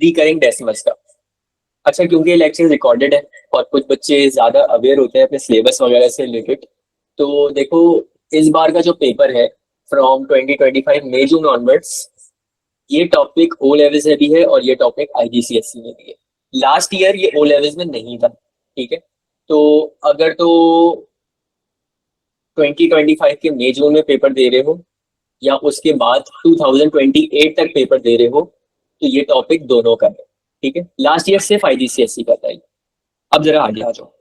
Recurring decimals का। अच्छा, क्योंकि ये लेक्चर रिकॉर्डेड है और कुछ बच्चे ज्यादा अवेयर होते हैं अपने सिलेबस वगैरह से रिलेटेड, तो देखो इस बार का जो पेपर है फ्रॉम 2025 मई जून ऑनवर्ड्स, ये टॉपिक ओ लेवल्स में भी है और ये टॉपिक आईजीसीएसई में भी है। लास्ट ईयर ये ओ लेवल्स में नहीं था, ठीक है। तो अगर तो 2025 के मई जून में पेपर दे रहे हो या उसके बाद 2028 तक पेपर दे रहे हो, तो ये टॉपिक दोनों का है, ठीक है। लास्ट ईयर सिर्फ आईजीसीएसई का था। अब जरा आगे आ जाओ।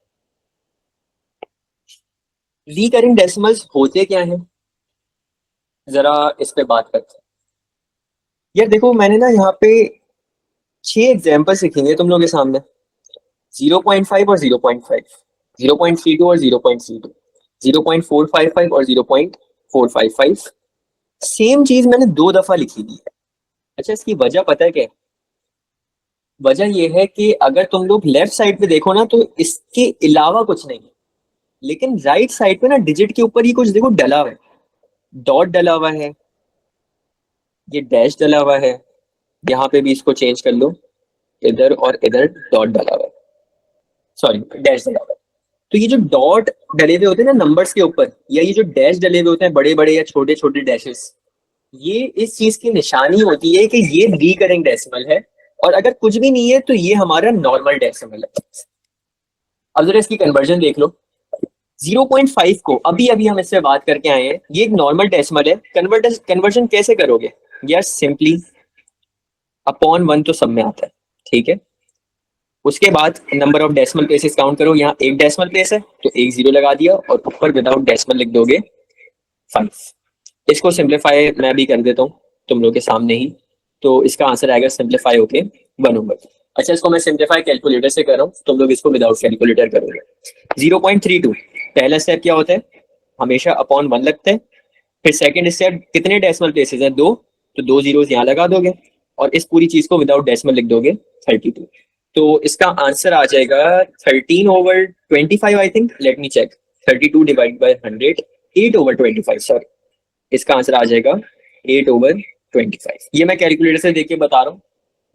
रिकरिंग डेसिमल्स होते क्या हैं, जरा इस पे बात करते हैं। यार देखो, मैंने ना यहाँ पे 6 एग्जाम्पल्स लिखेंगे तुम लोग के सामने। 0.5 और 0.5, 0.32 और 0.32, 0.455 और 0.455। सेम चीज मैंने 2 दफा लिखी थी। अच्छा, इसकी वजह पता है क्या है? वजह यह है कि अगर तुम लोग लेफ्ट साइड पे देखो ना, तो इसके अलावा कुछ नहीं है, लेकिन राइट साइड पे ना डिजिट के ऊपर ही कुछ देखो डला हुआ है। डॉट डला हुआ है, ये डैश डला हुआ है, यहाँ पे भी इसको चेंज कर लो, इधर और इधर डॉट डला हुआ है, सॉरी डैश डला हुआ है। तो ये जो डॉट डले हुए होते हैं ना नंबर्स के ऊपर, या ये जो डैश डले हुए होते हैं बड़े बड़े या छोटे छोटे डैशेस, ये इस चीज की निशानी होती है कि ये रिकरिंग डेसिमल है। और अगर कुछ भी नहीं है तो ये हमारा नॉर्मल डेसिमल है। अब जरा इसकी कन्वर्जन देख लो। 0.5 को अभी अभी हम इससे बात करके आए हैं, ये एक नॉर्मल डेसिमल है। कन्वर्जन कैसे करोगे यार? सिंपली अपॉन 1 तो सब में आता है, ठीक है। उसके बाद number of decimal places count करो। यहाँ एक डेसिमल प्लेस है तो एक जीरो लगा दिया और ऊपर विदाउट डेसिमल लिख दोगे 5। इसको सिंप्लीफाई मैं भी कर देता हूँ तुम लोग के सामने ही। तो इसका आंसर आएगा सिंप्लीफाई होके 1 होगा। अच्छा, इसको मैं सिंप्लीफाई कैलकुलेटर से कर रहा हूँ, तुम लोग इसको विदाउट कैलकुलेटर करोगे। 0.32 पहला स्टेप क्या होता है? हमेशा अपॉन 1 लगता है। फिर सेकंड स्टेप, कितने डेसिमल प्लेसेस हैं? 2, तो 2 जीरोस यहाँ लगा दोगे और इस पूरी चीज को विदाउट डेसिमल लिख दोगे 32। तो इसका आंसर आ जाएगा 13/25 I think, let me check. 32 divide by 100, 8/25, sorry. इसका आंसर आ जाएगा 8/25। ये मैं कैलकुलेटर से देख के बता रहा हूँ,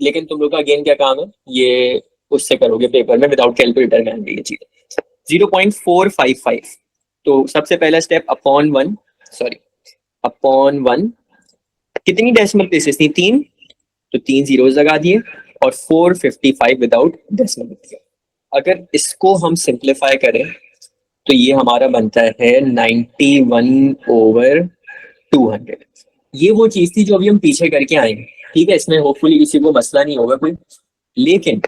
लेकिन तुम लोग का अगेन क्या काम है, ये उससे करोगे पेपर में, विदाउट कैलकुलेटर में आएंगे ये चीज। 0.455, तो सबसे पहला स्टेप अपॉन 1, सॉरी अपॉन 1। कितनी डेसिमल प्लेसेस थी? 3, तो 3 जीरोस लगा दिए और 455 विदाउट डेसिमल लिख दिया। अगर इसको हम सिंप्लीफाई करें तो ये हमारा बनता है 91/200। ये वो चीज थी जो अभी हम पीछे करके आएंगे, ठीक है। इसमें होपफुली किसी को मसला नहीं होगा कोई। लेकिन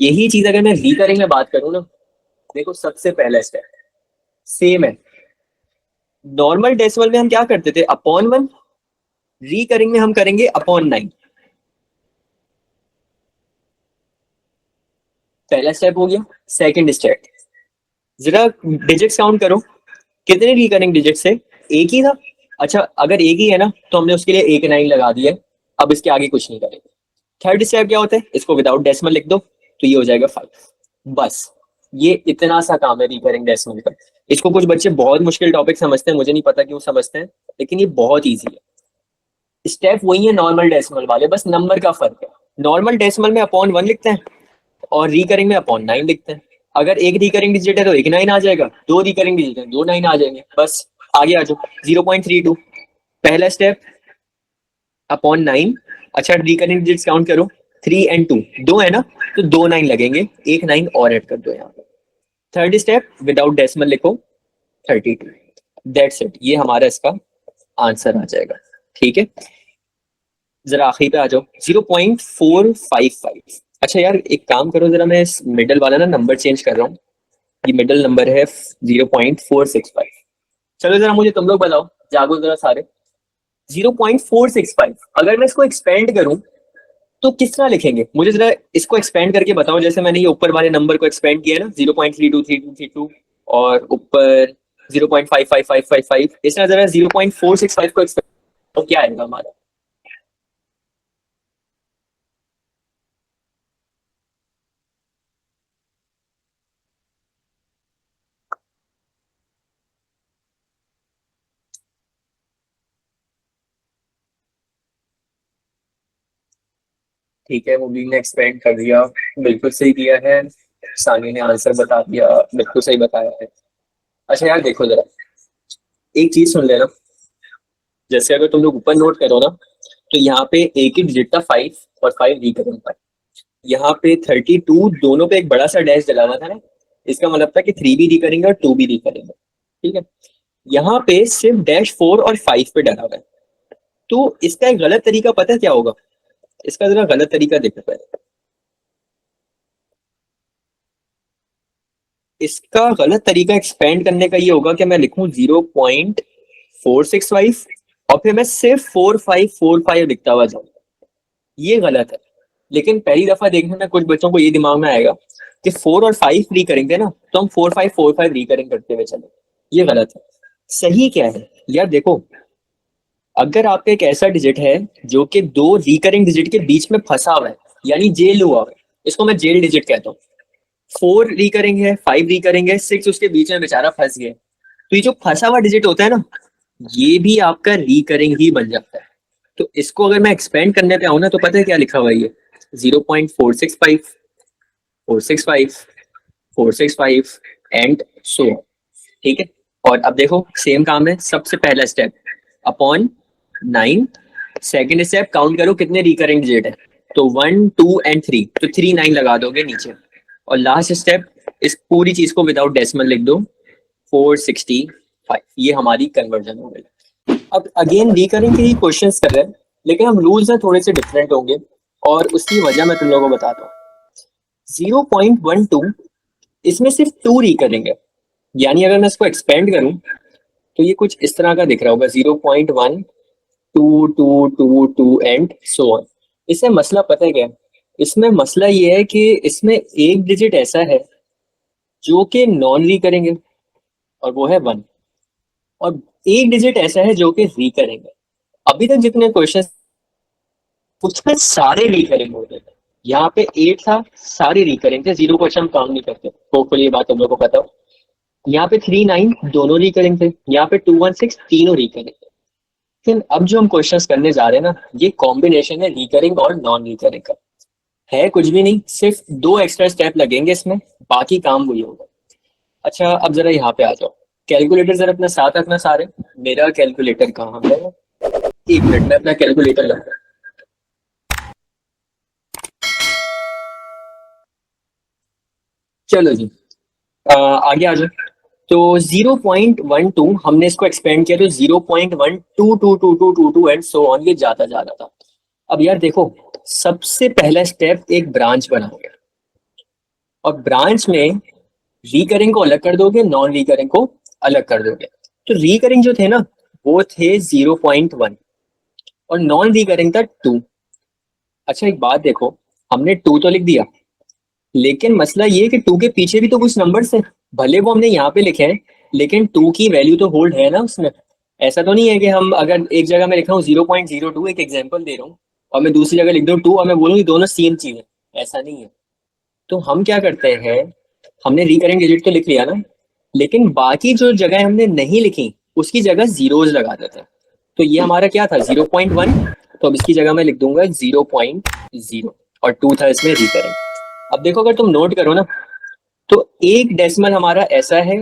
यही चीज अगर मैं रिकरिंग में बात करूं ना, देखो सबसे पहला स्टेप सेम है। नॉर्मल डेसिमल में हम क्या करते थे? अपॉन 1। रिकरिंग में हम करेंगे अपॉन 9। पहला स्टेप हो गया। सेकंड स्टेप, जरा डिजिट्स काउंट करो। कितने रिकरिंग डिजिट्स है? एक ही था। अच्छा, अगर एक ही है ना तो हमने उसके लिए एक 9 लगा दिया। अब इसके आगे कुछ नहीं करेंगे। थर्ड स्टेप क्या होता है? इसको विदाउट डेसिमल लिख दो तो ये हो जाएगा 5। बस ये इतना सा काम है रिकरिंग डेसिमल का। इसको कुछ बच्चे बहुत मुश्किल टॉपिक समझते हैं, मुझे नहीं पता क्यों समझते हैं, लेकिन ये बहुत ईजी है। स्टेप वही है नॉर्मल डेसिमल वाले, बस नंबर का फर्क है। नॉर्मल डेसिमल में अपॉन 1 लिखते हैं और रिकरिंग में अपॉन 9 लिखते हैं। अगर एक रिकरिंग डिजिट है तो एक 9 आ जाएगा, दो रिकरिंग डिजिट है 2 9 आ जाएंगे। बस आगे आ जाओ। 0.32 पहला स्टेप अपॉन 9। अच्छा, रिकरिंग डिजिट्स काउंट करो। 3 और 2, 2 है ना, तो 2 9 लगेंगे, एक 9 और ऐड कर दो यहाँ पे। थर्ड स्टेप विदाउट डेसिमल लिखो 32। दैट्स इट, ये हमारा इसका आंसर आ जाएगा, ठीक है। जरा आखिरी पे आ जाओ। 0.455। अच्छा यार, एक काम करो जरा, मैं इस मिडल वाला ना नंबर चेंज कर रहा हूँ। ये मिडल नंबर है 0.465। चलो जरा मुझे तुम लोग बताओ, जागो जरा सारे। 0.465 अगर मैं इसको एक्सपेंड करूं तो किस तरह लिखेंगे? मुझे जरा इसको एक्सपेंड करके बताओ। जैसे मैंने ये ऊपर वाले नंबर को एक्सपेंड किया है ना, 0.323232, और ऊपर 0.55555, इस तरह जरा 0.465 को एक्सपेंड तो क्या आएगा हमारा? ठीक है, मुबीन ने एक्सपेंड कर दिया, बिल्कुल सही किया है। सानी ने आंसर बता दिया, बिल्कुल सही बताया है। अच्छा यार देखो जरा, एक चीज सुन लेना। जैसे अगर तुम लोग ऊपर नोट करो ना, तो यहाँ पे एक ही डिजिट था 5, और 5 रिकरिंग था। यहाँ पे 32 दोनों पे एक बड़ा सा डैश डला हुआ था ना, इसका मतलब था कि 3 भी रिकरिंग और 2 भी रिकरिंग। ठीक है, यहाँ पे सिर्फ डैश 4 और 5 पे डला हुआ है। तो इसका एक गलत तरीका पता है क्या होगा? इसका जरा गलत तरीका देखो पहले। इसका गलत तरीका एक्सपेंड करने का ये होगा कि मैं लिखूं 0.465, और फिर मैं सिर्फ 4545 लिखता हुआ जाऊं। ये गलत है। लेकिन पहली दफा देखने में कुछ बच्चों को ये दिमाग में आएगा कि 4 और 5 रिकरिंग थे ना, तो हम 4545 रिकरिंग करते हुए चले। ये गलत है। सही क्या है यार देखो, अगर आपका एक ऐसा डिजिट है जो कि दो रिकरिंग डिजिट के बीच में फंसा हुआ है, यानी जेल हुआ हुआ है, इसको मैं जेल डिजिट कहता हूँ। 4 रिकरिंग है, 5 रिकरिंग है, 6 उसके बीच में बेचारा फंस गया। तो ये जो फंसा हुआ डिजिट होता है ना, ये भी आपका रिकरिंग ही बन जाता है। तो इसको अगर मैं एक्सपेंड करने पे आऊं ना, तो पता है क्या लिखा हुआ है ये? 0.465, 465, 465 एंड सो। ठीक है, और अब देखो सेम काम है। सबसे पहला step upon 9, second step count करो कितने रिकरिंग डिजिट है, तो 1 2 एंड 3, तो 3 9 लगा दोगे नीचे। और लास्ट स्टेप, इस पूरी चीज को विदाउट डेसिमल लिख दो, 465। ये हमारी कन्वर्जन हो गई। अब अगेन रिकरिंग के ही क्वेश्चंस कर रहे हैं, लेकिन हम रूल्स हैं थोड़े से डिफरेंट होंगे, और उसकी वजह मैं तुम लोगों को बताता हूँ। 0.12 इसमें सिर्फ 2 रिकरिंग है, यानी अगर मैं इसको एक्सपेंड करूं तो ये कुछ इस तरह का दिख रहा होगा, 0.1 2 2 2 2 एंड सो ऑन। इससे मसला पता है क्या है? इसमें मसला ये है कि इसमें एक डिजिट ऐसा है जो कि नॉन रिकरिंग है, और वो है 1। और एक डिजिट ऐसा है जो कि रिकरिंग है। अभी तक जितने क्वेश्चन उसमें सारे रिकरिंग होते थे। यहाँ पे 8 था, सारे रिकरिंग थे, 0 क्वेश्चन हम काम नहीं करते। होपफुली ये बात तुम लोग को पता हो। यहाँ पे 3 9 दोनों रिकरिंग थे, यहाँ पे 2 1 6 तीनों रिकरिंग थे। लेकिन अब जो हम क्वेश्चंस करने जा रहे हैं ना, ये कॉम्बिनेशन है रिकरिंग और नॉन रिकरिंग का। है कुछ भी नहीं, सिर्फ 2 एक्स्ट्रा स्टेप लगेंगे इसमें, बाकी काम वही होगा। अच्छा अब जरा यहाँ पे आ जाओ। कैलकुलेटर जरा अपना साथ रखना सारे। मेरा कैलकुलेटर कहाँ है? एक मिनट में अपना कैलकुलेटर लाऊंगा। चलो जी, आगे आ जाओ। तो 0.12 हमने इसको एक्सपेंड किया, तो 0.1222222 एंड सो ऑन, ये जाता जा रहा था। अब यार देखो, सबसे पहला स्टेप एक ब्रांच बनाओगे, और ब्रांच में रिकरिंग को अलग कर दोगे, नॉन रिकरिंग को अलग कर दोगे। तो रिकरिंग जो थे ना, वो थे 0.1, और नॉन रिकरिंग था 2। अच्छा एक बात देखो, हमने 2 तो लिख दिया, लेकिन मसला ये है कि 2 के पीछे भी तो कुछ नंबर्स हैं। भले वो हमने यहाँ पे लिखे हैं, लेकिन 2 की वैल्यू तो होल्ड है ना उसमें। ऐसा तो नहीं है कि हम अगर एक जगह में लिख रहा हूँ 0.02, एक एग्जांपल दे रहा हूँ, और मैं दूसरी जगह लिख दूँ 2, और मैं बोलूँ ये दोनों सेम चीज है। ऐसा नहीं है। तो हम क्या करते हैं, हमने रिकरिंग डिजिट तो लिख लिया ना, लेकिन बाकी जो जगह हमने नहीं लिखी उसकी जगह जीरोज लगा देते हैं। तो ये हमारा क्या था, 0.1, तो अब इसकी जगह मैं लिख दूंगा 0.0, और 2 था इसमें रिकरिंग। अब देखो अगर तुम नोट करो ना, तो एक डेसिमल हमारा ऐसा है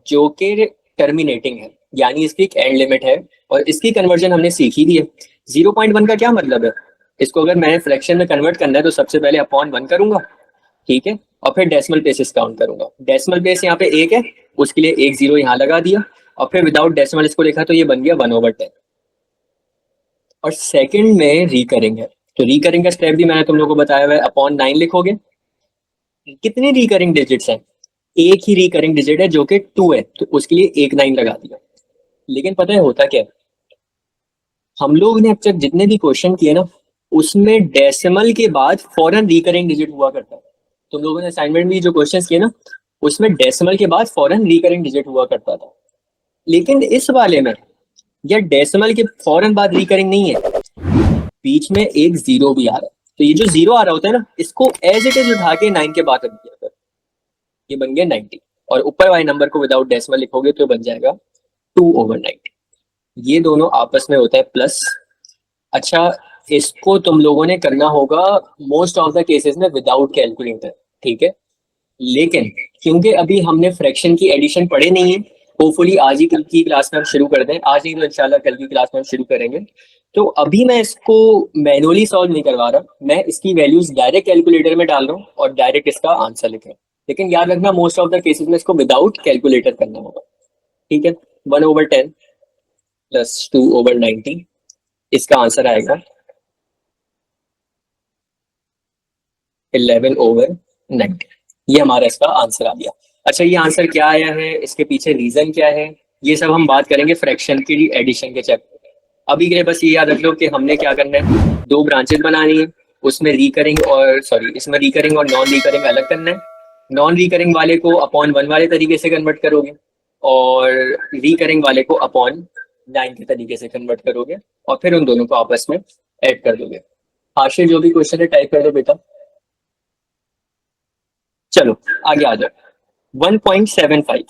जो कि टर्मिनेटिंग है, यानी इसकी एक एंड लिमिट है, और इसकी कन्वर्जन हमने सीखी भी है। 0.1 का क्या मतलब है? इसको अगर मैंने फ्रैक्शन में कन्वर्ट करना है, तो सबसे पहले अपॉन 1 करूंगा, ठीक है, और फिर डेसिमल प्लेसेस काउंट करूंगा। डेसिमल प्लेस यहाँ पे 1 है, उसके लिए 1 0 यहाँ लगा दिया, और फिर विदाउट डेसिमल इसको लिखा, तो ये बन गया 1/10। और सेकंड में रिकरिंग है, तो रिकरिंग का स्टेप भी मैंने तुम लोगों को बताया हुआ है, अपॉन 9 लिखोगे। कितने रिकरिंग डिजिट्स हैं? एक ही रिकरिंग डिजिट है जो कि 2 है, तो उसके लिए 1 9 लगा दिया। लेकिन पता है होता क्या है, हम लोग ने अब तक जितने भी क्वेश्चन किए ना, उसमें डेसिमल के बाद फौरन रिकरिंग डिजिट हुआ करता है। तुम लोगों ने असाइनमेंट में जो क्वेश्चन किए ना, उसमें डेसिमल के बाद फौरन रिकरिंग डिजिट हुआ करता था। लेकिन इस वाले में या डेसिमल के फौरन बाद रिकरिंग नहीं है, बीच में एक जीरो भी आ रहा है। तो ये जो जीरो आ रहा होता है ना, इसको एज इट इज उठा के 9 के बाद रख दिया कर, ये बन गया 90। और ऊपर वाले नंबर को विदाउट डेसिमल लिखोगे तो बन जाएगा 2/90। ये दोनों आपस में होता है प्लस। अच्छा इसको तुम लोगों ने करना होगा मोस्ट ऑफ द केसेस में विदाउट कैलकुलेटर, ठीक है। लेकिन क्योंकि अभी हमने फ्रैक्शन की एडिशन पढ़े नहीं है, होपफुली आज ही कल की क्लास में हम शुरू कर दें, आज नहीं तो इंशाल्लाह कल की क्लास में हम शुरू करेंगे। तो अभी मैं इसको मैनुअली सॉल्व नहीं करवा रहा, मैं इसकी वैल्यूज डायरेक्ट कैलकुलेटर में डाल रहा हूँ और डायरेक्ट इसका आंसर लिख रहा हूँ। लेकिन याद रखना मोस्ट ऑफ द केसेस में इसको विदाउट कैलकुलेटर करना होगा, ठीक है। 1/10 प्लस 2/90, इसका आंसर आएगा 11/90। ये हमारा इसका आंसर आ गया। अच्छा, ये आंसर क्या आया है, इसके पीछे रीजन क्या है, ये सब हम बात करेंगे फ्रैक्शन की एडिशन के चैप्टर। अभी के लिए बस ये याद रख लो कि हमने क्या करना है, दो ब्रांचेस बनानी है, उसमें रिकरिंग और इसमें रिकरिंग और नॉन रिकरिंग अलग करना है। नॉन रिकरिंग वाले को अपॉन 1 वाले तरीके से कन्वर्ट करोगे और रिकरिंग वाले को अपॉन 9 के तरीके से कन्वर्ट करोगे और फिर उन दोनों को आपस में ऐड कर दोगे। आशिर जो भी क्वेश्चन है टाइप कर दो बेटा। चलो आगे आ जाओ। 1.75,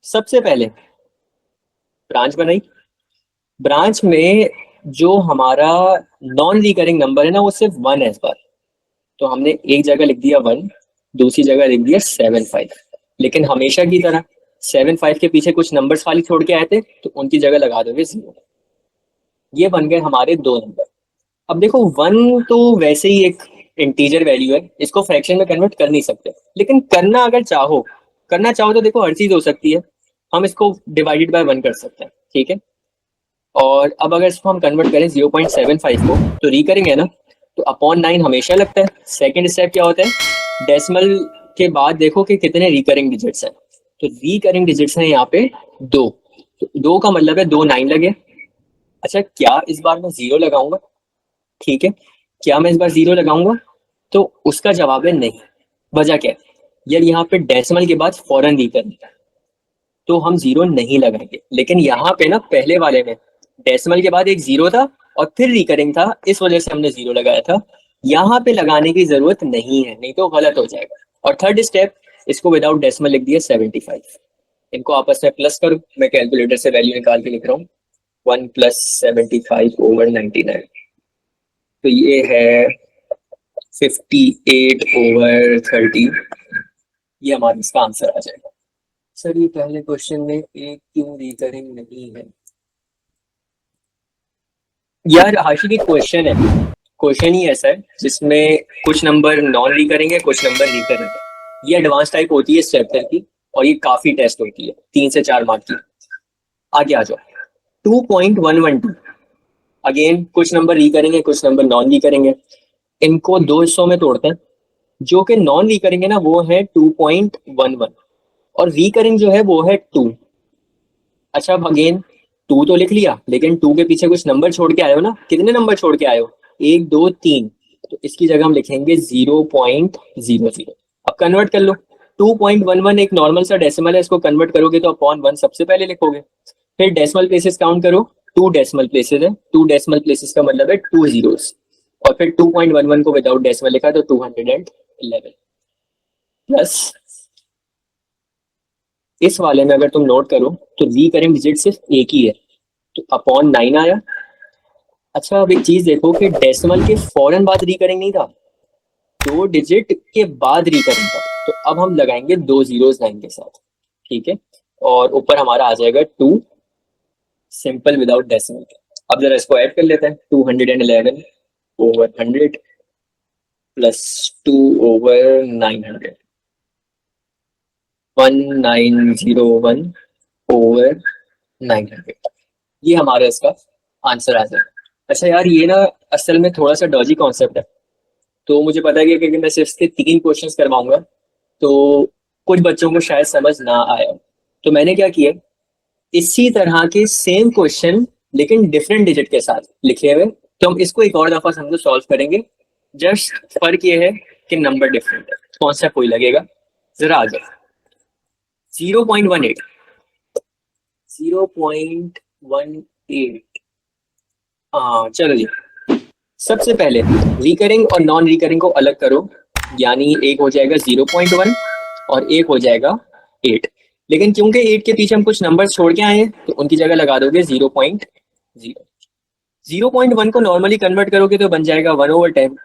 सबसे पहले ब्रांच बनाई। ब्रांच में जो हमारा नॉन रिकरिंग नंबर है ना, वो सिर्फ 1 है इस बार, तो हमने एक जगह लिख दिया 1, दूसरी जगह लिख दिया 7/5। लेकिन हमेशा की तरह 7/5 के पीछे कुछ नंबर्स खाली छोड़ के आए थे, तो उनकी जगह लगा दोगे 0। ये बन गए हमारे दो नंबर। अब देखो 1 तो वैसे ही एक इंटीजर वैल्यू है, इसको फ्रैक्शन में कन्वर्ट कर नहीं सकते, लेकिन करना चाहो तो देखो हर चीज हो सकती है। हम इसको डिवाइडेड बाय 1 कर सकते हैं, ठीक है। और अब अगर इसको हम कन्वर्ट करें 0.75 को, तो रिकरिंग है ना, तो अपॉन 9 हमेशा लगता है। सेकंड स्टेप क्या होता है, डेसिमल के बाद देखो कि कितने रिकरिंग डिजिट्स हैं, तो रिकरिंग डिजिट्स हैं यहाँ पे 2, तो 2 का मतलब है 2 9 लगे। अच्छा, क्या इस बार मैं 0 लगाऊंगा, ठीक है, क्या मैं इस बार 0 लगाऊंगा, तो उसका जवाब है नहीं। वजह क्या है यार, यहाँ पे डेसिमल के बाद फौरन रिकरिंग, तो हम 0 नहीं लगाएंगे। लेकिन यहाँ पे ना पहले वाले में डेसिमल के बाद एक 0 था और फिर रिकरिंग था, इस वजह से हमने 0 लगाया था। यहाँ पे लगाने की जरूरत नहीं है, नहीं तो गलत हो जाएगा। और थर्ड स्टेप, इसको विदाउट डेसिमल लिख दिया 75। इनको आपस में प्लस करो, मैं कैलकुलेटर से वैल्यू निकाल के लिख रहा हूँ 1 + 75/99, तो ये है 58/30। ये हमारा इसका आंसर आ जाएगा। सर ये पहले क्वेश्चन में एक क्यों रिकरिंग नहीं है यार, हाशी की क्वेश्चन है, क्वेश्चन ही ऐसा है जिसमें कुछ नंबर नॉन रिकरिंग है, कुछ नंबर रिकरिंग है। ये एडवांस टाइप होती है इस चैप्टर की और ये काफी टेस्ट होती है, 3 से 4 मार्क की। आगे आ जाओ। 2.112, अगेन कुछ नंबर रिकरिंग है, कुछ नंबर नॉन रिकरिंग है। इनको दो हिस्सों में तोड़ते हैं। जो कि नॉन रिकरिंग है ना, वो है 2.11 और रिकरिंग जो है वो है 2। अच्छा, अब अगेन 2 तो लिख लिया, लेकिन 2 के पीछे कुछ नंबर छोड़ के आए हो ना, कितने नंबर छोड़ के आए हो, 1 2 3, तो इसकी जगह हम लिखेंगे 0.00। अब कन्वर्ट कर लो, 2.11 एक नॉर्मल सा डेसिमल है, इसको कन्वर्ट करोगे तो अपॉन 1 सबसे पहले लिखोगे। फिर डेसिमल प्लेसेस काउंट करो, 2 डेसिमल प्लेसेस है, 2 डेसिमल प्लेसेस का मतलब है 2 zeros। और फिर 2.11 को विदाउट डेसिमल लिखा तो 211 प्लस इस वाले में अगर तुम नोट करो तो रिकरिंग डिजिट सिर्फ एक ही है, तो अपॉन 9 आया। अच्छा, अब एक चीज देखो कि डेसिमल के फौरन बाद रिकरिंग नहीं था, 2 डिजिट के बाद रिकरिंग था, तो अब हम लगाएंगे 2 zeros 9 के साथ, ठीक है। और ऊपर हमारा आ जाएगा 2 सिंपल विदाउट डेसिमल। अब जरा इसको ऐड कर लेते हैं, 211/100 प्लस 2/900, 1901/900, ये हमारा इसका आंसर आ जाएगा। अच्छा यार, ये ना असल में थोड़ा सा डॉजी कॉन्सेप्ट है, तो मुझे पता है कि मैं सिर्फ इसके 3 क्वेश्चंस करवाऊंगा तो कुछ बच्चों को शायद समझ ना आया। तो मैंने क्या किया, इसी तरह के सेम क्वेश्चन लेकिन डिफरेंट डिजिट के साथ लिखे हुए, तो हम इसको एक और दफा समझो सॉल्व करेंगे। जस्ट फर्क ये है कि नंबर डिफरेंट है, कॉन्सेप्ट वही लगेगा। जरा आ जाओ। 0.18, 0.18, हाँ चलो जी। सबसे पहले रिकरिंग और नॉन रिकरिंग को अलग करो, यानी एक हो जाएगा 0.1 और एक हो जाएगा 8। लेकिन क्योंकि 8 के पीछे हम कुछ नंबर छोड़ के आए हैं, तो उनकी जगह लगा दोगे 0.0। 0.1 को नॉर्मली कन्वर्ट करोगे तो बन जाएगा 1/10,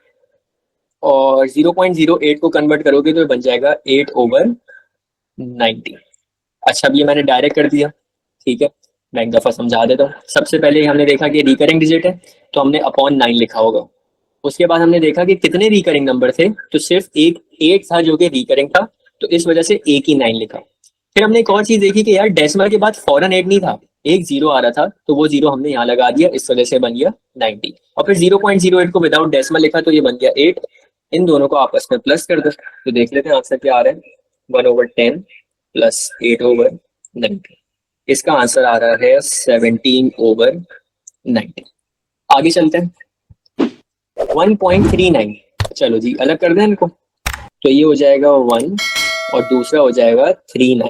और 0.08 को कन्वर्ट करोगे तो बन जाएगा 8/90। अच्छा, अब ये मैंने डायरेक्ट कर दिया, ठीक है, मैं एक दफा समझा देता हूँ। सबसे पहले हमने देखा कि रिकरिंग डिजिट है तो हमने अपॉन 9 लिखा होगा। उसके बाद हमने देखा कि कितने रिकरिंग नंबर थे, तो सिर्फ एक 8 था जो कि रिकरिंग था, तो इस वजह से एक ही 9 लिखा। फिर हमने एक और चीज देखी कि यार डेसिमल के बाद फौरन 8 नहीं था, एक जीरो आ रहा था, तो वो जीरो हमने यहाँ लगा दिया, इस वजह से बन गया 90। और फिर 0.08 को विदाउट डेसिमल लिखा तो ये बन गया 8। इन दोनों को आपस में प्लस कर दो तो देख लेते हैं आंसर क्या आ रहा है। 1/10 प्लस 8/90, इसका आंसर आ रहा है 17/90। आगे चलते हैं। 1.39, चलो जी अलग कर दें इनको, तो ये हो जाएगा 1 और दूसरा हो जाएगा 39,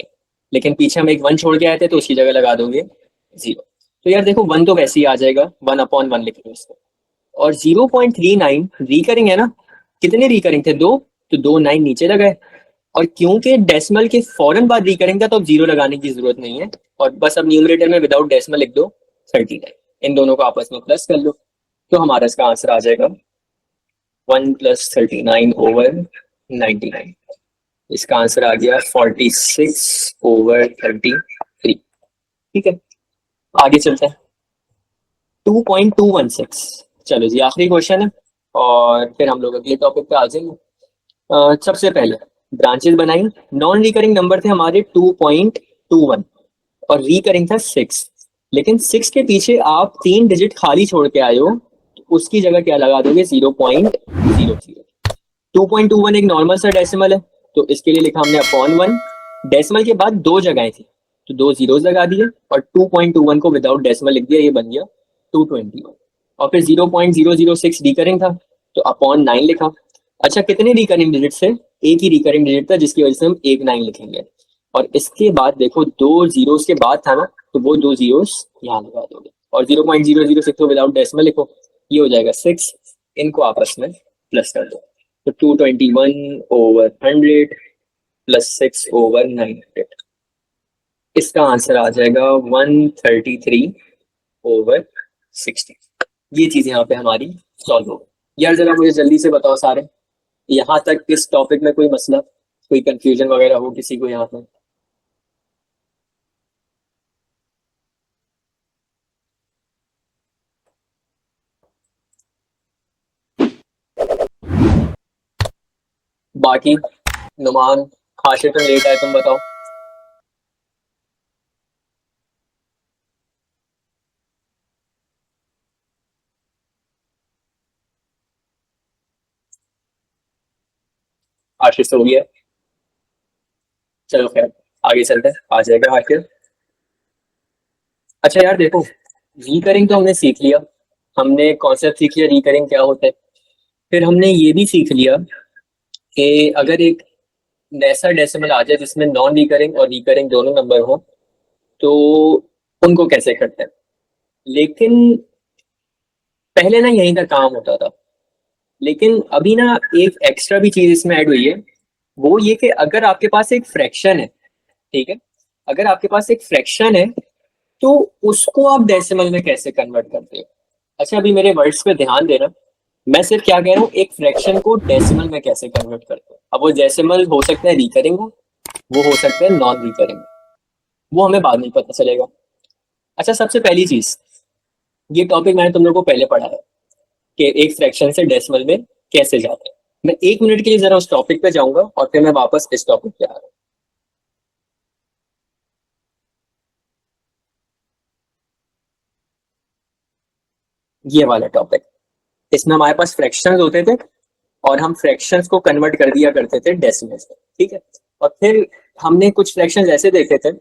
लेकिन पीछे हम एक 1 छोड़ के आए थे तो उसकी जगह लगा दोगे 0। तो यार देखो 1 तो वैसे ही आ जाएगा, 1/1 लिख लो इसको। और 0.39 रिकरिंग है ना, कितने रिकरिंग थे, 2, तो 2 9 नीचे लगाए। और क्योंकि डेसिमल के फौरन बाद रिकरिंग था तो अब 0 लगाने की जरूरत नहीं है, और बस अब न्यूमरेटर में विदाउट डेसिमल लिख दो 39। इन दोनों को आपस में प्लस कर लो तो हमारा इसका आंसर आ जाएगा 1 + 39/99। इसका आंसर आ गया 46/33। ठीक है, आगे चलते हैं। 2.216, चलो जी आखिरी क्वेश्चन है और फिर हम लोग अगले टॉपिक पे आ जाएंगे। सबसे पहले ब्रांचेस बनाई, नॉन रिकरिंग नंबर थे हमारे 2.21 और रिकरिंग था 6, लेकिन 6 के पीछे आप 3 डिजिट खाली छोड़ के आए हो, तो उसकी जगह क्या लगा दोगे, 0.00। 2.21 एक नॉर्मल सा डेसिमल है तो इसके लिए लिखा हमने अपॉन 1। डेसिमल के बाद 2 जगहें थी तो 2 जीरोस लगा दिए, और 2.21 को विदाउट डेसिमल लिख दिया, ये बन गया 221। और फिर 0.006 रिकरिंग था तो अपॉन 9 लिखा। अच्छा, कितने रिकरिंग डिजिट थे, एक ही रिकरिंग डिजिट था जिसकी वजह से हम एक 9 लिखेंगे। और इसके बाद देखो 2 जीरोस के बाद था ना, तो वो 2 जीरोस यहाँ लगा दोगे, और 0.006 को विदाउट डेसिमल लिखो, ये हो जाएगा 6। इनको आपस में प्लस कर दो तो 221/100 प्लस 6/900, इसका आंसर आ जाएगा 133/60। ये चीज यहाँ पे हमारी सॉल्व हो गई। यार जरा मुझे जल्दी से बताओ सारे, यहाँ तक इस टॉपिक में कोई मसला, कोई कंफ्यूजन वगैरह हो किसी को यहाँ पे? बाकी नुमान, खाशिर तुम लेट आए, तुम बताओ। आशीष हो गया, चलो खैर आगे चलते हैं, आ जाएगा आखिर। अच्छा यार देखो, रिकरिंग तो हमने सीख लिया, हमने कॉन्सेप्ट सीख लिया रिकरिंग क्या होता है। फिर हमने ये भी सीख लिया कि अगर एक ऐसा डेसिमल आ जाए जिसमें नॉन रिकरिंग और रिकरिंग दोनों नंबर हो तो उनको कैसे करते हैं। लेकिन पहले ना यहीं तक काम होता था, लेकिन अभी ना एक एक्स्ट्रा भी चीज इसमें ऐड हुई है, वो ये कि अगर आपके पास एक फ्रैक्शन है, ठीक है, अगर आपके पास एक फ्रैक्शन है तो उसको आप डेसिमल में कैसे कन्वर्ट करते हो। अच्छा, अभी मेरे वर्ड्स पे ध्यान देना, मैं सिर्फ क्या कह रहा हूँ, एक फ्रैक्शन को डेसिमल में कैसे कन्वर्ट करते हो। अब वो डेसिमल हो सकता है रिकरिंग हो, वो हो सकता है नॉन रिकरिंग, वो हमें बाद में पता चलेगा। अच्छा, सबसे पहली चीज, ये टॉपिक मैंने तुम लोगों को पहले पढ़ा है कि एक फ्रैक्शन से डेसिमल में कैसे जाते हैं। मैं 1 मिनट के लिए जरा उस टॉपिक पे जाऊंगा और फिर मैं वापस इस टॉपिक पे आ रहा हूँ। ये वाला टॉपिक, इसमें हमारे पास फ्रैक्शंस होते थे और हम फ्रैक्शंस को कन्वर्ट कर दिया करते थे डेसिमल में, ठीक है। और फिर हमने कुछ फ्रैक्शंस ऐसे देखे थे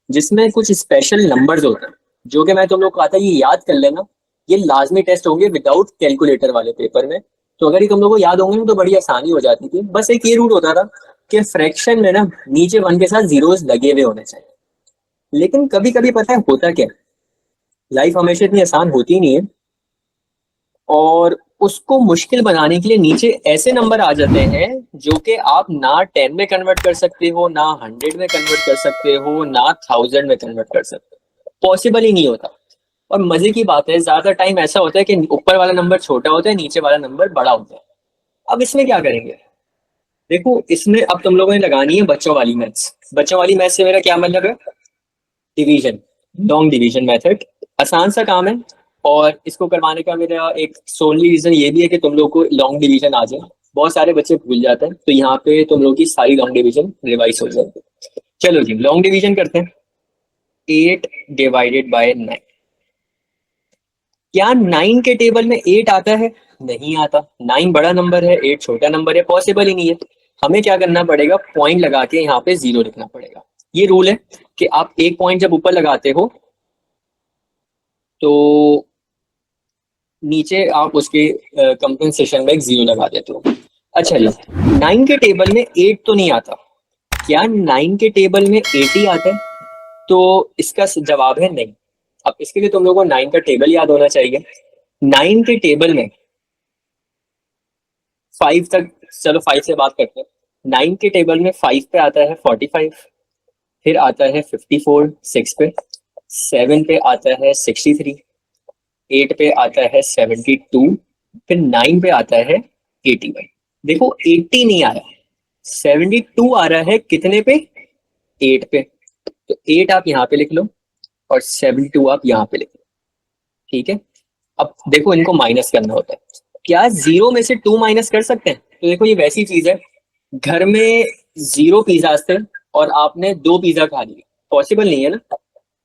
जिसमें कुछ स्पेशल नंबर्स होते हैं, जो कि मैं तुम लोग को कहा था ये याद कर लेना, ये लाजमी टेस्ट होंगे विदाउट कैलकुलेटर वाले पेपर में। तो अगर ये तुम लोग को याद होंगे ना तो बड़ी आसानी हो जाती थी। बस एक ये रूल होता था कि फ्रैक्शन में ना नीचे 1 के साथ जीरोस लगे हुए होने चाहिए। लेकिन कभी कभी पता है होता क्या, लाइफ हमेशा इतनी आसान होती नहीं है, और उसको मुश्किल बनाने के लिए नीचे ऐसे नंबर आ जाते हैं जो कि आप ना 10 में कन्वर्ट कर सकते हो, ना 100 में कन्वर्ट कर सकते हो, ना 1000 में कन्वर्ट कर सकते हो, पॉसिबल ही नहीं होता। और मजे की बात है ज्यादा टाइम ऐसा होता है कि ऊपर वाला नंबर छोटा होता है, नीचे वाला नंबर बड़ा होता है। अब इसमें क्या करेंगे? देखो इसमें अब तुम लोगों ने लगानी है बच्चों वाली मैथ्स। बच्चों वाली मैथ्स से मेरा क्या मतलब है? Division, long division method. आसान सा काम है, और इसको करवाने का मेरा एक सोनली रीजन ये भी है कि तुम लोग को लॉन्ग डिवीजन आ जाए। बहुत सारे बच्चे भूल जाते हैं, तो यहाँ पे तुम लोग की सारी लॉन्ग डिवीजन रिवाइज हो जाएगी। चलो जी लॉन्ग डिवीजन करते हैं। 8 / 9। क्या 9 के टेबल में 8 आता है? नहीं आता। 9 बड़ा नंबर है, 8 छोटा नंबर है, पॉसिबल ही नहीं है। हमें क्या करना पड़ेगा? पॉइंट लगा के यहाँ पे 0 लिखना पड़ेगा। ये रूल है कि आप एक पॉइंट जब ऊपर लगाते हो तो नीचे आप उसके कंपनसेशन में एक 0 लगा देते हो। अच्छा जी, 9 के टेबल में 8 तो नहीं आता। क्या 9 के टेबल में 8 ही आता है? तो इसका जवाब है नहीं। अब इसके लिए तुम लोगों को 9 का टेबल याद होना चाहिए। 9 के टेबल में 5 तक, चलो 5 से बात करते हैं। 9 के टेबल में 5 पे आता है 45, फिर आता है 54 6 पे, 7 पे आता है 63, 8 पे आता है 72, फिर 9 पे आता है 81। देखो 80 नहीं आ रहा, 72 आ रहा है कितने पे? 8 पे। तो 8 आप यहाँ पे लिख लो और 72 आप यहाँ पे लिख लो। ठीक है, अब देखो इनको माइनस करना होता है। क्या 0 में से 2 माइनस कर सकते हैं? तो देखो ये वैसी चीज है, घर में 0 पिज्जा थे और आपने 2 पिज्जा खा लिए, पॉसिबल नहीं है ना।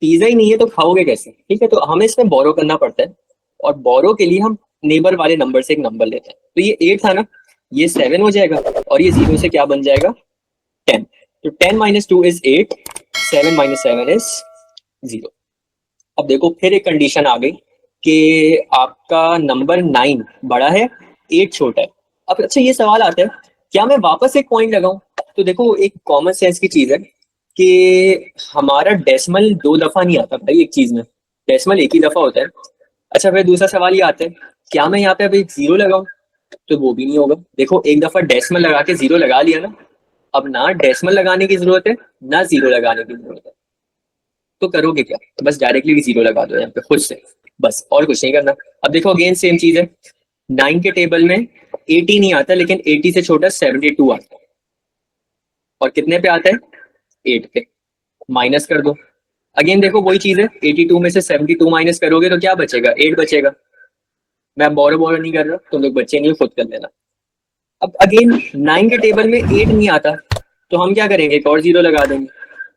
पिज्जा ही नहीं है तो खाओगे कैसे? ठीक है, तो हमें इसमें बोरो करना पड़ता है, और बोरो के लिए हम नेबर वाले नंबर से एक नंबर लेते हैं। तो ये 8 था ना, ये 7 हो जाएगा, और ये 0 से क्या बन जाएगा? 10। तो 10 - 2 इज 8, 7 - 7 इज 0। अब देखो फिर एक कंडीशन आ गई कि आपका नंबर 9 बड़ा है, 8 छोटा है। अब अच्छा ये सवाल आता है, क्या मैं वापस एक पॉइंट लगाऊं? तो देखो एक कॉमन सेंस की चीज है कि हमारा डेसिमल 2 दफा नहीं आता भाई एक चीज में, डेसिमल एक ही दफा होता है। अच्छा फिर दूसरा सवाल ये आता है, क्या मैं यहाँ पे अभी 0 लगाऊं? तो वो भी नहीं होगा। देखो एक दफा डेसिमल लगा के 0 लगा लिया ना, अब ना डेसिमल लगाने की जरूरत है ना 0 लगाने की जरूरत है। तो करोगे क्या? तो बस डायरेक्टली 0 लगा दो यहाँ पे खुद से, बस और कुछ नहीं करना। अब देखो अगेन सेम चीज है, 9 के टेबल में 80 नहीं आता, लेकिन 80 से छोटा 72 आता है, और कितने पे आता है? 8 पे। माइनस कर दो। अगेन देखो वही चीज है, 82 में से 72 माइनस करोगे तो क्या बचेगा? 8 बचेगा। मैं बोरो बोरो नहीं कर रहा, तुम लोग बच्चे नहीं, खुद कर लेना। अब अगेन 9 के टेबल में 8 नहीं आता, तो हम क्या करेंगे? एक और 0 लगा देंगे।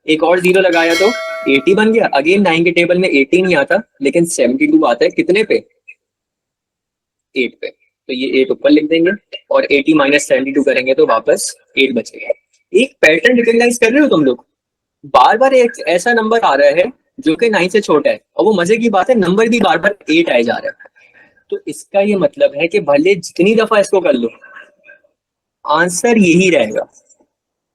एक और 0 लगाया तो 80 बन गया। अगेन 9 के टेबल में 80 नहीं आता, लेकिन 72 आता है कितने पे? 8 पे। तो ये 8 ऊपर लिख देंगे, और 80 - 72 करेंगे तो वापस 8 बचेगा। एक पैटर्न रिकॉग्नाइज कर रहे हो तुम लोग? बार बार एक ऐसा नंबर आ रहा है जो कि 9 से छोटा है, और वो मजे की बात है नंबर भी बार बार 8 आए जा रहा है। तो इसका ये मतलब है कि भले जितनी दफा इसको कर लो, आंसर यही रहेगा,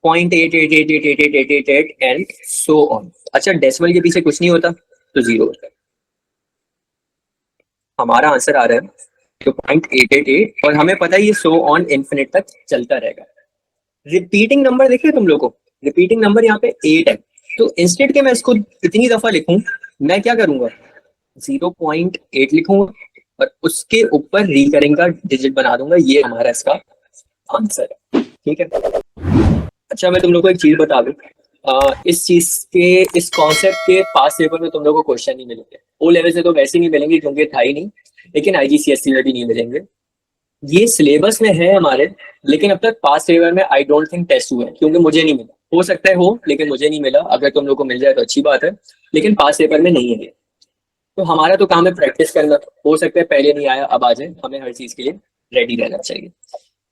0.88888888 एंड सो ऑन। अच्छा डेसिमल के पीछे कुछ नहीं होता तो 0 होता है। हमारा आंसर आ रहा है तो 0.888, और हमें पता है ये सो ऑन इन्फिनिट तक चलता रहेगा। रिपीटिंग नंबर देखिए तुम लोग को, रिपीटिंग नंबर यहाँ पे 8 है, तो इंस्टेड के मैं इसको इतनी दफा लिखूं, मैं क्या करूंगा? 0.8 लिखूंगा और उसके ऊपर रिकरिंग का डिजिट बना दूंगा। ये हमारा इसका आंसर है। ठीक है, अच्छा मैं तुम लोग को एक चीज बता दूं, इस चीज के, इस कॉन्सेप्ट के पास पेपर में तुम लोग को क्वेश्चन नहीं मिलेंगे। ओ लेवल से तो वैसे नहीं मिलेंगे क्योंकि था ही नहीं, लेकिन आईजीसीएसई में भी नहीं मिलेंगे। ये सिलेबस में है हमारे, लेकिन अब तक पास पेपर में आई डोंट थिंक टेस्ट हुए हैं, क्योंकि मुझे नहीं मिला। हो सकता है हो, लेकिन मुझे नहीं मिला। अगर तुम लोग को मिल जाए तो अच्छी बात है, लेकिन पास पेपर में नहीं है ये। तो हमारा तो काम है प्रैक्टिस करना। हो सकता है पहले नहीं आया, अब आ जाए। हमें हर चीज के लिए रेडी रहना चाहिए।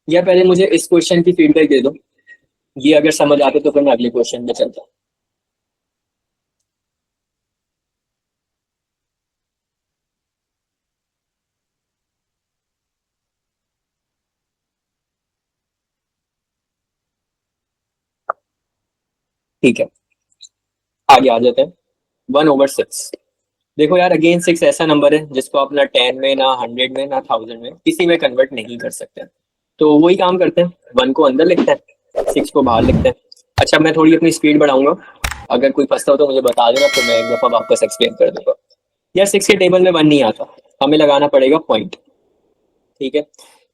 या पहले मुझे इस क्वेश्चन की फीडबैक दे दो, ये अगर समझ आते तो फिर मैं अगले क्वेश्चन में चलता हूँ। ठीक है, आगे आ जाते हैं। 1/6। देखो यार अगेन 6 ऐसा नंबर है जिसको आप ना 10 में, ना 100 में, ना 1000 में, किसी में कन्वर्ट नहीं कर सकते। तो वही काम करते हैं, 1 को अंदर लिखते हैं, 6 को बाहर लिखते हैं। अच्छा मैं थोड़ी अपनी स्पीड बढ़ाऊंगा, अगर कोई फंसता हो तो मुझे बता देना, तो मैं एक दफा वापस एक्सप्लेन कर दूंगा। यार 6 के टेबल में 1 नहीं आता, हमें लगाना पड़ेगा पॉइंट, ठीक है।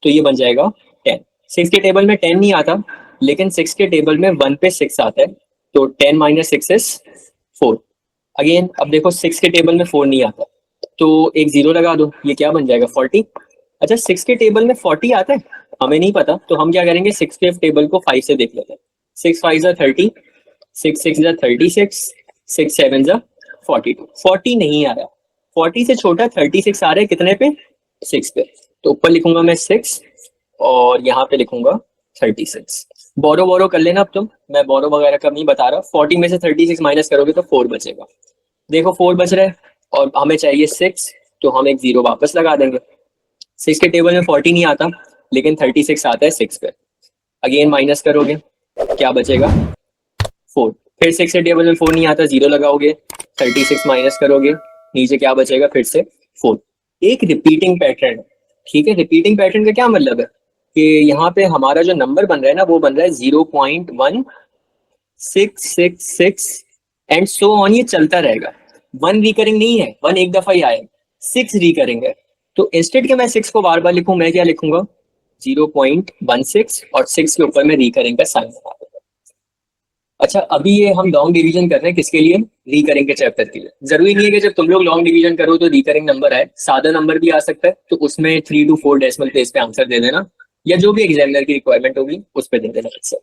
तो ये बन जाएगा 10। 6 के टेबल में 10 नहीं आता, लेकिन 6 के टेबल में 1 पे 6 आता है, तो 10 माइनस 6 इज 4। अगेन अब देखो 6 के टेबल में 4 नहीं आता, तो एक जीरो लगा दो, ये क्या बन जाएगा 40। अच्छा 6 के टेबल में 40 आता है, हमें नहीं पता, तो हम क्या करेंगे 6 के टेबल को 5 से देख लेते हैं। 6 5 जा 30, 6 6 जा 36, 6 7 जा 42। 40 नहीं आ रहा, 40 से छोटा 36 आ रहा है, कितने पे 6 पे, तो ऊपर लिखूंगा मैं 6 और यहाँ पे लिखूंगा 36। बोरो बोरो कर लेना अब तुम, मैं बोरो वगैरह का नहीं बता रहा। 40 में से 36 माइनस करोगे तो 4 बचेगा, देखो 4 बच रहा है और हमें चाहिए 6, तो हम एक जीरो वापस लगा देंगे। 6 के टेबल में 40 नहीं आता, लेकिन 36 आता है 6 पे, अगेन माइनस करोगे क्या बचेगा 4। फिर 6 के टेबल में 4 नहीं आता, जीरो लगाओगे, 36 माइनस करोगे, नीचे क्या बचेगा फिर से 4। एक रिपीटिंग पैटर्न, ठीक है। रिपीटिंग पैटर्न का क्या मतलब है कि यहाँ पे हमारा जो नंबर बन रहा है ना, वो बन रहा है 0.1666 एंड सो ऑन, ये चलता रहेगा। 1 रिकरिंग नहीं है, 1 एक दफा ही आएगा, 6 रिकरिंग है। तो इंस्टेड के मैं 6 को बार बार लिखूं, मैं क्या लिखूंगा 0.16 और 6 के ऊपर मैं रिकरिंग का साइन बना दूंगा। अच्छा अभी ये हम लॉन्ग डिवीजन कर रहे हैं किसके लिए, रिकरिंग के चैप्टर के लिए। जरूरी नहीं है कि जब तुम लोग लॉन्ग डिवीजन करो तो रिकरिंग नंबर आए, सादा नंबर भी आ सकता है, तो उसमें 3 to 4 डेसिमल प्लेस पे आंसर दे देना, या जो भी एग्जामिनर की रिक्वायरमेंट होगी उस पर दे देना आंसर।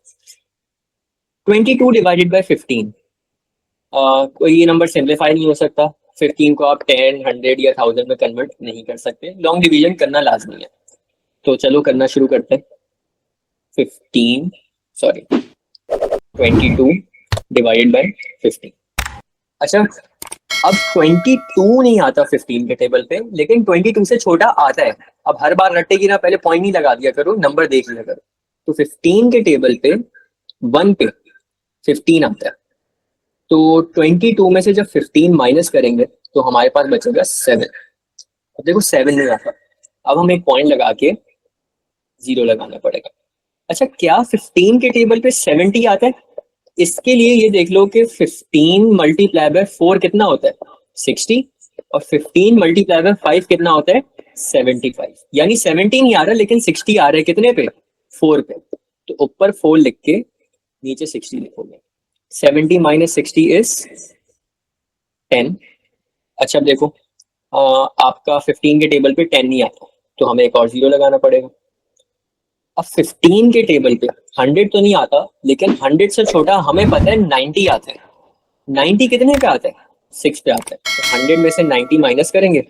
22 डिवाइडेड बाय 15, कोई ये नंबर सिंप्लीफाई नहीं हो सकता। 15 को आप 10, 100 या 1000 में कन्वर्ट नहीं कर सकते, लॉन्ग डिवीजन करना लाजमी है। तो चलो करना शुरू करते हैं। 22 डिवाइडेड बाय 15। अच्छा अब 22 नहीं आता 15 के टेबल पे, लेकिन 22 से छोटा आता है। अब हर बार रट्टे की ना पहले पॉइंट नहीं लगा दिया करो, नंबर देख लिया करो। तो 15 के टेबल पे 1 पे 15 आता है, तो 22 में से जब 15 माइनस करेंगे तो हमारे पास बचेगा 7। अब देखो 7 नहीं आता, अब हम एक पॉइंट लगा के जीरो लगाना पड़ेगा। अच्छा क्या 15 के टेबल पे 70 आता है? इसके लिए ये देख लो कि 15 मल्टीप्लाई बाय 4 कितना होता है 60, और 15 मल्टीप्लाई बाय 5 कितना होता है 75। यानी 70 नहीं आ रहा, लेकिन 60 आ रहा है, कितने पे 4 पे, तो ऊपर 4 लिख के नीचे 60 लिखोगे। 70 माइनस 60 इज 10। अच्छा अब देखो आपका 15 के टेबल पे 10 नहीं आता, तो हमें एक और जीरो लगाना पड़ेगा। अब 15 के टेबल पे 100 तो नहीं आता, लेकिन 100 से छोटा हमें पता है 90 आता है। 90 कितने पे आता है 6 पे आता है, तो 100 में से 90 माइनस करेंगे,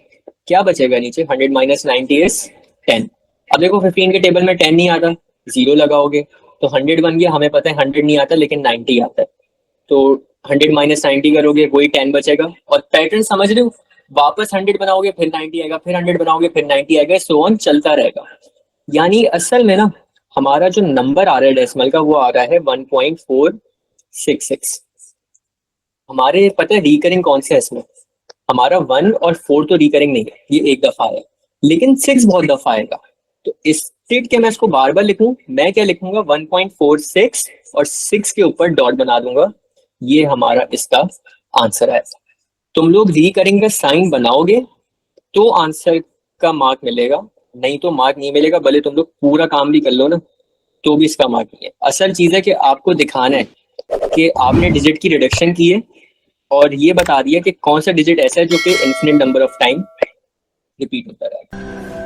क्या बचेगा नीचे 100 माइनस 90 इज 10। अब देखो 15 के टेबल में 10 नहीं आता, जीरो लगाओगे तो 100 बन गया, हमें पता है 100 नहीं आता लेकिन 90 आता है, तो 100 माइनस 90 करोगे वही 10 बचेगा। और पैटर्न समझ रहे हो, वापस 100 बनाओगे फिर 90 आएगा, फिर 100 बनाओगे फिर 90 आएगा, सो ऑन चलता रहेगा। यानी असल में ना हमारा जो नंबर आ रहा है डेसिमल का, वो आ रहा है 1.466। हमारे पता है रिकरिंग कौन से है इसमें, हमारा 1 और 4 तो रिकरिंग नहीं है, ये एक दफा है, लेकिन 6 बहुत दफा आएगा। तो इस स्टेट के मैं इसको बार बार लिखूं, मैं क्या लिखूंगा 1.46 और 6 के ऊपर डॉट बना दूंगा, ये हमारा इसका आंसर है। तुम लोग रिकरिंग का साइन बनाओगे तो आंसर का मार्क मिलेगा, नहीं तो मार्क नहीं मिलेगा, भले तुम लोग पूरा काम भी कर लो ना तो भी इसका मार्क नहीं है। असल चीज है कि आपको दिखाना है कि आपने डिजिट की रिडक्शन की है और ये बता दिया कि कौन सा डिजिट ऐसा है जो कि infinite number of time repeat होता रहेगा।